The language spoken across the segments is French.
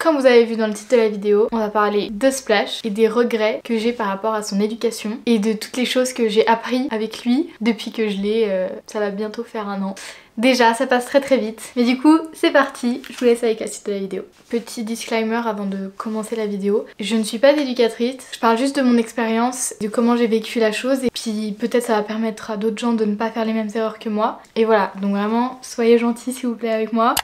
Comme vous avez vu dans le titre de la vidéo, on va parler de Splash et des regrets que j'ai par rapport à son éducation et de toutes les choses que j'ai appris avec lui depuis que je l'ai, ça va bientôt faire 1 an. Déjà, ça passe très vite. Mais du coup, c'est parti, je vous laisse avec la suite de la vidéo. Petit disclaimer avant de commencer la vidéo. Je ne suis pas éducatrice, je parle juste de mon expérience, de comment j'ai vécu la chose et puis peut-être ça va permettre à d'autres gens de ne pas faire les mêmes erreurs que moi. Et voilà, donc vraiment, soyez gentils s'il vous plaît avec moi.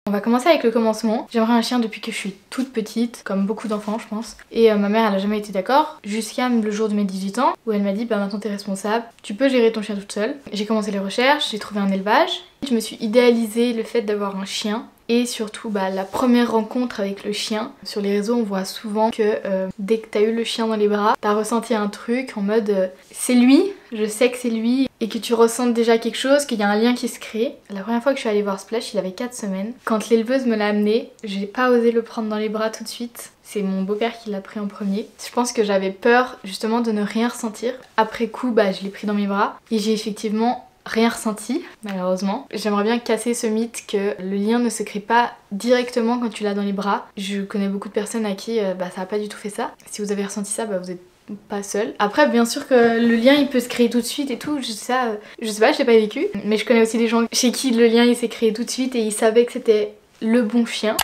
On va commencer avec le commencement. J'aimerais un chien depuis que je suis toute petite, comme beaucoup d'enfants je pense. Et ma mère elle a jamais été d'accord, jusqu'à le jour de mes 18 ans, où elle m'a dit bah maintenant t'es responsable, tu peux gérer ton chien toute seule. J'ai commencé les recherches, j'ai trouvé un élevage. Je me suis idéalisé le fait d'avoir un chien. Et surtout la première rencontre avec le chien. Sur les réseaux on voit souvent que dès que t'as eu le chien dans les bras, t'as ressenti un truc en mode c'est lui, je sais que c'est lui. Et que tu ressentes déjà quelque chose, qu'il y a un lien qui se crée. La première fois que je suis allée voir Splash, il avait 4 semaines. Quand l'éleveuse me l'a amené, j'ai pas osé le prendre dans les bras tout de suite. C'est mon beau-père qui l'a pris en premier. Je pense que j'avais peur justement de ne rien ressentir. Après coup, je l'ai pris dans mes bras et j'ai effectivement rien ressenti, malheureusement. J'aimerais bien casser ce mythe que le lien ne se crée pas directement quand tu l'as dans les bras. Je connais beaucoup de personnes à qui ça a pas du tout fait ça. Si vous avez ressenti ça, vous êtes pas seul. Après bien sûr que le lien il peut se créer tout de suite et tout, je sais pas, je l'ai pas vécu. Mais je connais aussi des gens chez qui le lien il s'est créé tout de suite et ils savaient que c'était le bon chien.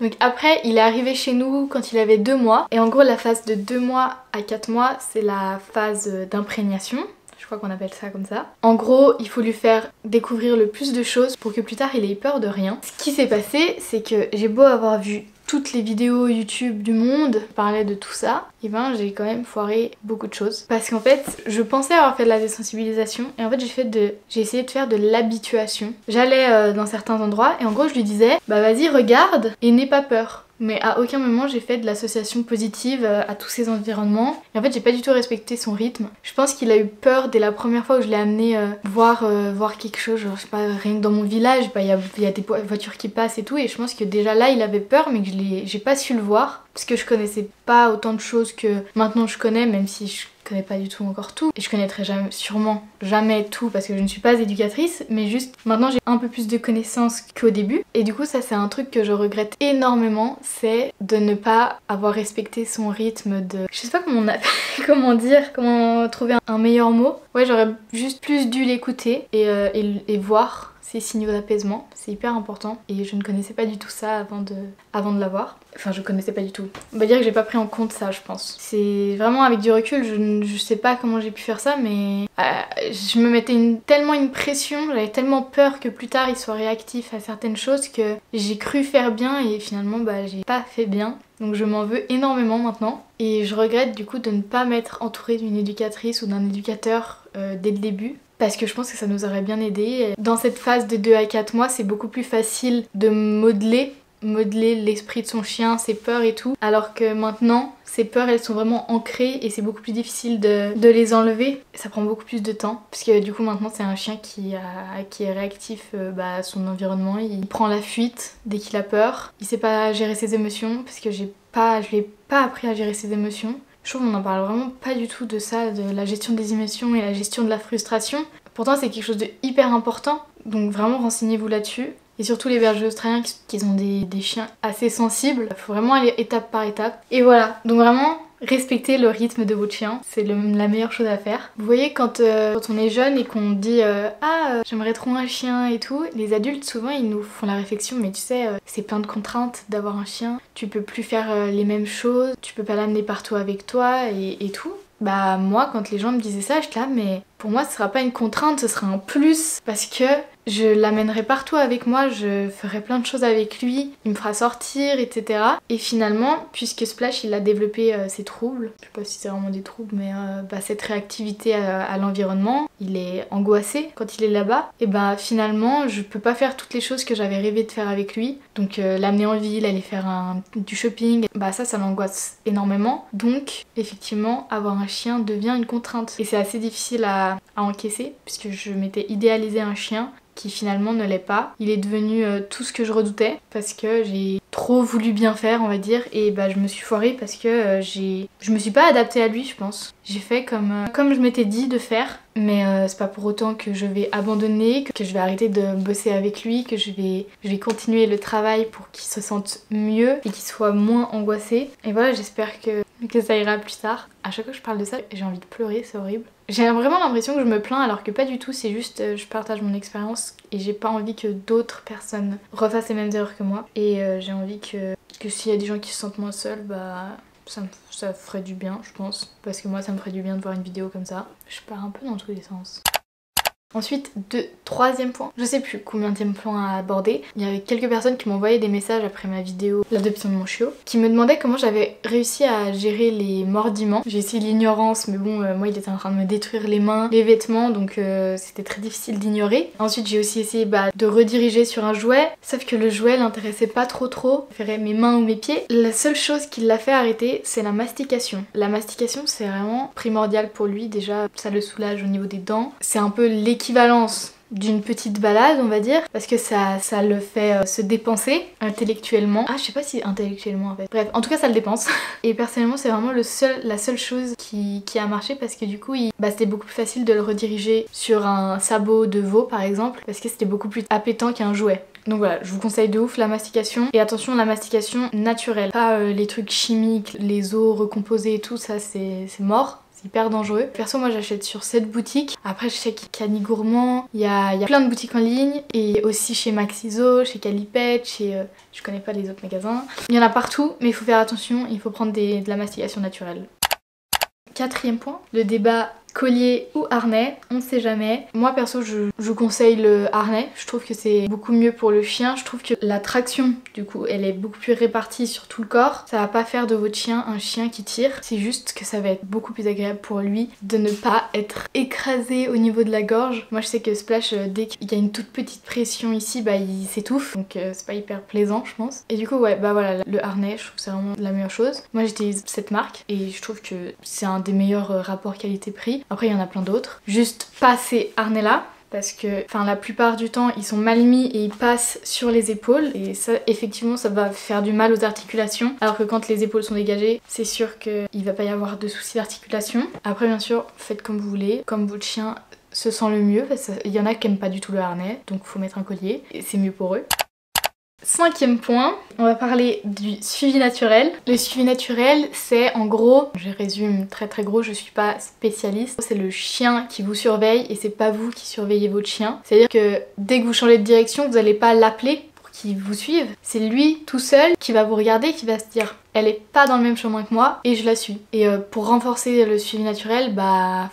Donc après il est arrivé chez nous quand il avait 2 mois. Et en gros la phase de 2 mois à 4 mois c'est la phase d'imprégnation. Je crois qu'on appelle ça comme ça. En gros, il faut lui faire découvrir le plus de choses pour que plus tard il ait peur de rien. Ce qui s'est passé, c'est que j'ai beau avoir vu toutes les vidéos YouTube du monde parlaient de tout ça, et j'ai quand même foiré beaucoup de choses. Parce qu'en fait, je pensais avoir fait de la désensibilisation et en fait j'ai essayé de faire de l'habituation. J'allais dans certains endroits et en gros je lui disais vas-y regarde et n'aie pas peur. Mais à aucun moment j'ai fait de l'association positive à tous ces environnements. Et en fait j'ai pas du tout respecté son rythme. Je pense qu'il a eu peur dès la première fois où je l'ai amené voir quelque chose, genre je sais pas, rien que dans mon village, il y a des voitures qui passent et tout. Et je pense que déjà là il avait peur mais que j'ai pas su le voir. Parce que je connaissais pas autant de choses que maintenant je connais, même si je connais pas du tout encore tout. Et je connaîtrai sûrement jamais tout parce que je ne suis pas éducatrice, mais juste maintenant j'ai un peu plus de connaissances qu'au début. Et du coup ça c'est un truc que je regrette énormément, c'est de ne pas avoir respecté son rythme de... Je sais pas comment trouver un meilleur mot. Ouais, j'aurais juste plus dû l'écouter et voir ces signaux d'apaisement, c'est hyper important et je ne connaissais pas du tout ça avant de l'avoir. Enfin je connaissais pas du tout. On va dire que j'ai pas pris en compte ça je pense. C'est vraiment avec du recul, je sais pas comment j'ai pu faire ça mais je me mettais tellement une pression, j'avais tellement peur que plus tard il soit réactif à certaines choses que j'ai cru faire bien et finalement j'ai pas fait bien. Donc je m'en veux énormément maintenant et je regrette du coup de ne pas m'être entourée d'une éducatrice ou d'un éducateur dès le début. Parce que je pense que ça nous aurait bien aidé. Dans cette phase de 2 à 4 mois, c'est beaucoup plus facile de modeler l'esprit de son chien, ses peurs et tout. Alors que maintenant, ces peurs elles sont vraiment ancrées et c'est beaucoup plus difficile de les enlever. Ça prend beaucoup plus de temps. Parce que du coup maintenant c'est un chien qui est réactif à son environnement. Il prend la fuite dès qu'il a peur. Il sait pas gérer ses émotions parce que je lui ai pas appris à gérer ses émotions. Je trouve qu'on en parle vraiment pas du tout de ça, de la gestion des émotions et la gestion de la frustration. Pourtant c'est quelque chose de hyper important, donc vraiment renseignez-vous là-dessus. Et surtout les bergers australiens qui ont des chiens assez sensibles, il faut vraiment aller étape par étape. Et voilà, donc vraiment respectez le rythme de votre chien, c'est la meilleure chose à faire. Vous voyez quand on est jeune et qu'on dit j'aimerais trop un chien et tout, les adultes souvent ils nous font la réflexion mais tu sais c'est plein de contraintes d'avoir un chien, tu peux plus faire les mêmes choses, tu peux pas l'amener partout avec toi et tout. Moi quand les gens me disaient ça j'étais là mais pour moi ce sera pas une contrainte, ce sera un plus parce que je l'amènerai partout avec moi, je ferai plein de choses avec lui, il me fera sortir, etc. Et finalement, puisque Splash il a développé ses troubles, je sais pas si c'est vraiment des troubles, mais cette réactivité à l'environnement, il est angoissé quand il est là-bas, et finalement je peux pas faire toutes les choses que j'avais rêvé de faire avec lui. Donc l'amener en ville, aller faire du shopping, ça m'angoisse énormément. Donc effectivement, avoir un chien devient une contrainte. Et c'est assez difficile à encaisser, puisque je m'étais idéalisé un chien qui finalement ne l'est pas. Il est devenu tout ce que je redoutais parce que j'ai trop voulu bien faire on va dire et je me suis foirée parce que je me suis pas adaptée à lui je pense. J'ai fait comme je m'étais dit de faire mais c'est pas pour autant que je vais abandonner, que je vais arrêter de bosser avec lui, que je vais continuer le travail pour qu'il se sente mieux et qu'il soit moins angoissé. Et voilà, j'espère que ça ira plus tard. À chaque fois que je parle de ça, j'ai envie de pleurer, c'est horrible. J'ai vraiment l'impression que je me plains alors que pas du tout, c'est juste je partage mon expérience et j'ai pas envie que d'autres personnes refassent les mêmes erreurs que moi. Et j'ai envie que s'il y a des gens qui se sentent moins seuls, bah ça ferait du bien je pense. Parce que moi ça me ferait du bien de voir une vidéo comme ça. Je pars un peu dans tous les sens. Ensuite, troisième point, je sais plus combienième point à aborder. Il y avait quelques personnes qui m'envoyaient des messages après ma vidéo l'adoption de mon chiot, qui me demandaient comment j'avais réussi à gérer les mordiments. J'ai essayé l'ignorance, mais bon, moi il était en train de me détruire les mains, les vêtements, donc c'était très difficile d'ignorer. Ensuite j'ai aussi essayé de rediriger sur un jouet, sauf que le jouet l'intéressait pas trop. Je préférais mes mains ou mes pieds. La seule chose qui l'a fait arrêter, c'est la mastication. La mastication c'est vraiment primordial pour lui, déjà ça le soulage au niveau des dents. C'est un peu l'équivalence d'une petite balade on va dire, parce que ça le fait se dépenser intellectuellement. Ah je sais pas si intellectuellement en fait. Bref, en tout cas ça le dépense. Et personnellement c'est vraiment la seule chose qui a marché, parce que du coup c'était beaucoup plus facile de le rediriger sur un sabot de veau par exemple, parce que c'était beaucoup plus appétant qu'un jouet. Donc voilà, je vous conseille de ouf la mastication. Et attention, la mastication naturelle, pas les trucs chimiques, les os recomposés et tout, ça c'est mort. Hyper dangereux. Perso moi j'achète sur cette boutique. Après je sais qu'il y a Cani Gourmand, il y a plein de boutiques en ligne et aussi chez Maxiso, chez Calipet, chez je connais pas les autres magasins. Il y en a partout mais il faut faire attention, il faut prendre de la mastication naturelle. Quatrième point, le débat collier ou harnais, on sait jamais. Moi perso je conseille le harnais, je trouve que c'est beaucoup mieux pour le chien. Je trouve que la traction du coup elle est beaucoup plus répartie sur tout le corps. Ça va pas faire de votre chien un chien qui tire, c'est juste que ça va être beaucoup plus agréable pour lui de ne pas être écrasé au niveau de la gorge. Moi je sais que Splash dès qu'il y a une toute petite pression ici il s'étouffe, donc c'est pas hyper plaisant je pense. Et du coup ouais voilà, le harnais je trouve que c'est vraiment la meilleure chose. Moi j'utilise cette marque et je trouve que c'est un des meilleurs rapports qualité-prix. Après il y en a plein d'autres. Juste pas ces harnais là, parce que la plupart du temps ils sont mal mis et ils passent sur les épaules et ça effectivement ça va faire du mal aux articulations, alors que quand les épaules sont dégagées c'est sûr qu'il va pas y avoir de soucis d'articulation. Après bien sûr faites comme vous voulez, comme votre chien se sent le mieux, parce qu'il y en a qui aiment pas du tout le harnais donc faut mettre un collier et c'est mieux pour eux. Cinquième point, on va parler du suivi naturel. Le suivi naturel, c'est en gros, je résume très gros, je suis pas spécialiste, c'est le chien qui vous surveille et c'est pas vous qui surveillez votre chien. C'est-à-dire que dès que vous changez de direction, vous n'allez pas l'appeler pour qu'il vous suive. C'est lui tout seul qui va vous regarder, qui va se dire elle est pas dans le même chemin que moi et je la suis. Et pour renforcer le suivi naturel,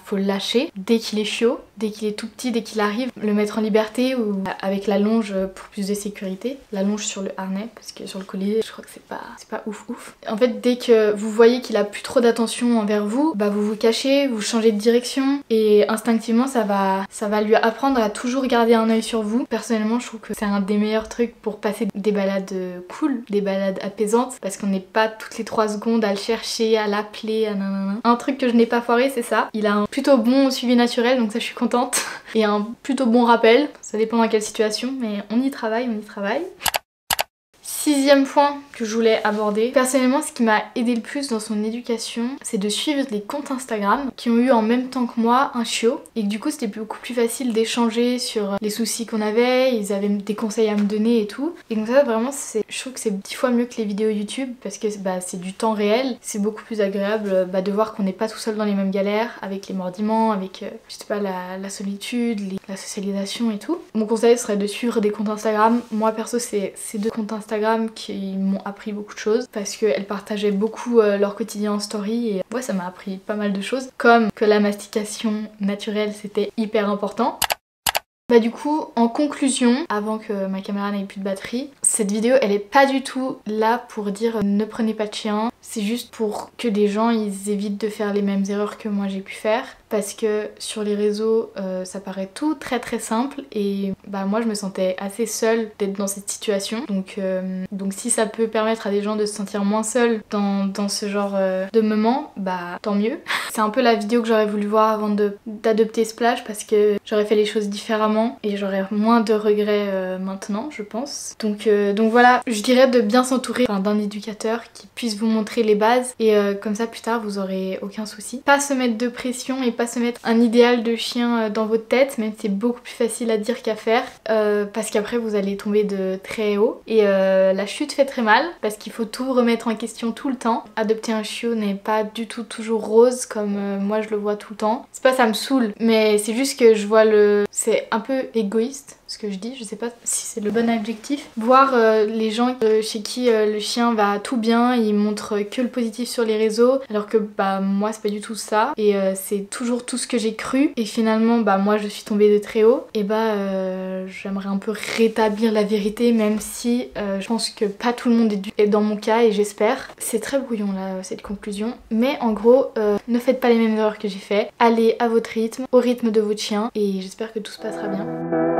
faut le lâcher dès qu'il est chiot, dès qu'il est tout petit, dès qu'il arrive, le mettre en liberté ou avec la longe pour plus de sécurité. La longe sur le harnais, parce que sur le collier, je crois que c'est pas ouf. En fait, dès que vous voyez qu'il a plus trop d'attention envers vous, vous vous cachez, vous changez de direction et instinctivement ça va lui apprendre à toujours garder un œil sur vous. Personnellement, je trouve que c'est un des meilleurs trucs pour passer des balades cool, des balades apaisantes, parce qu'on n'est pas toutes les 3 secondes à le chercher, à l'appeler, à nanana. Un truc que je n'ai pas foiré, c'est ça. Il a un plutôt bon suivi naturel, donc ça je suis contente. Et un plutôt bon rappel, ça dépend dans quelle situation, mais on y travaille. Sixième point que je voulais aborder. Personnellement, ce qui m'a aidé le plus dans son éducation, c'est de suivre les comptes Instagram qui ont eu en même temps que moi un chiot. Et que du coup, c'était beaucoup plus facile d'échanger sur les soucis qu'on avait. Ils avaient des conseils à me donner et tout. Et donc ça, vraiment, je trouve que c'est 10 fois mieux que les vidéos YouTube parce que c'est du temps réel. C'est beaucoup plus agréable de voir qu'on n'est pas tout seul dans les mêmes galères avec les mordiments, avec, je sais pas, la solitude, la socialisation et tout. Mon conseil serait de suivre des comptes Instagram. Moi, perso, c'est ces 2 comptes Instagram qui m'ont appris beaucoup de choses parce qu'elles partageaient beaucoup leur quotidien en story et ouais, ça m'a appris pas mal de choses, comme que la mastication naturelle c'était hyper important. Du coup, en conclusion, avant que ma caméra n'ait plus de batterie, cette vidéo elle est pas du tout là pour dire ne prenez pas de chien, c'est juste pour que les gens ils évitent de faire les mêmes erreurs que moi j'ai pu faire, parce que sur les réseaux ça paraît tout très simple et moi je me sentais assez seule d'être dans cette situation, donc si ça peut permettre à des gens de se sentir moins seuls dans ce genre de moment, tant mieux. C'est un peu la vidéo que j'aurais voulu voir avant d'adopter Splash, parce que j'aurais fait les choses différemment et j'aurais moins de regrets maintenant je pense. Donc voilà, je dirais de bien s'entourer d'un éducateur qui puisse vous montrer créer les bases et comme ça plus tard vous aurez aucun souci. Pas se mettre de pression et pas se mettre un idéal de chien dans votre tête, même si c'est beaucoup plus facile à dire qu'à faire parce qu'après vous allez tomber de très haut et la chute fait très mal parce qu'il faut tout remettre en question tout le temps. Adopter un chiot n'est pas du tout toujours rose comme moi je le vois tout le temps. C'est pas ça me saoule, mais c'est juste que je vois c'est un peu égoïste ce que je dis, je sais pas si c'est le bon adjectif. Voir les gens chez qui le chien va tout bien, ils montrent que le positif sur les réseaux, alors que bah moi c'est pas du tout ça et c'est toujours tout ce que j'ai cru et finalement bah moi je suis tombée de très haut et bah j'aimerais un peu rétablir la vérité même si je pense que pas tout le monde est dans mon cas et j'espère. C'est très brouillon là cette conclusion, mais en gros ne faites pas les mêmes erreurs que j'ai fait, allez à votre rythme, au rythme de votre chien et j'espère que tout se passera bien.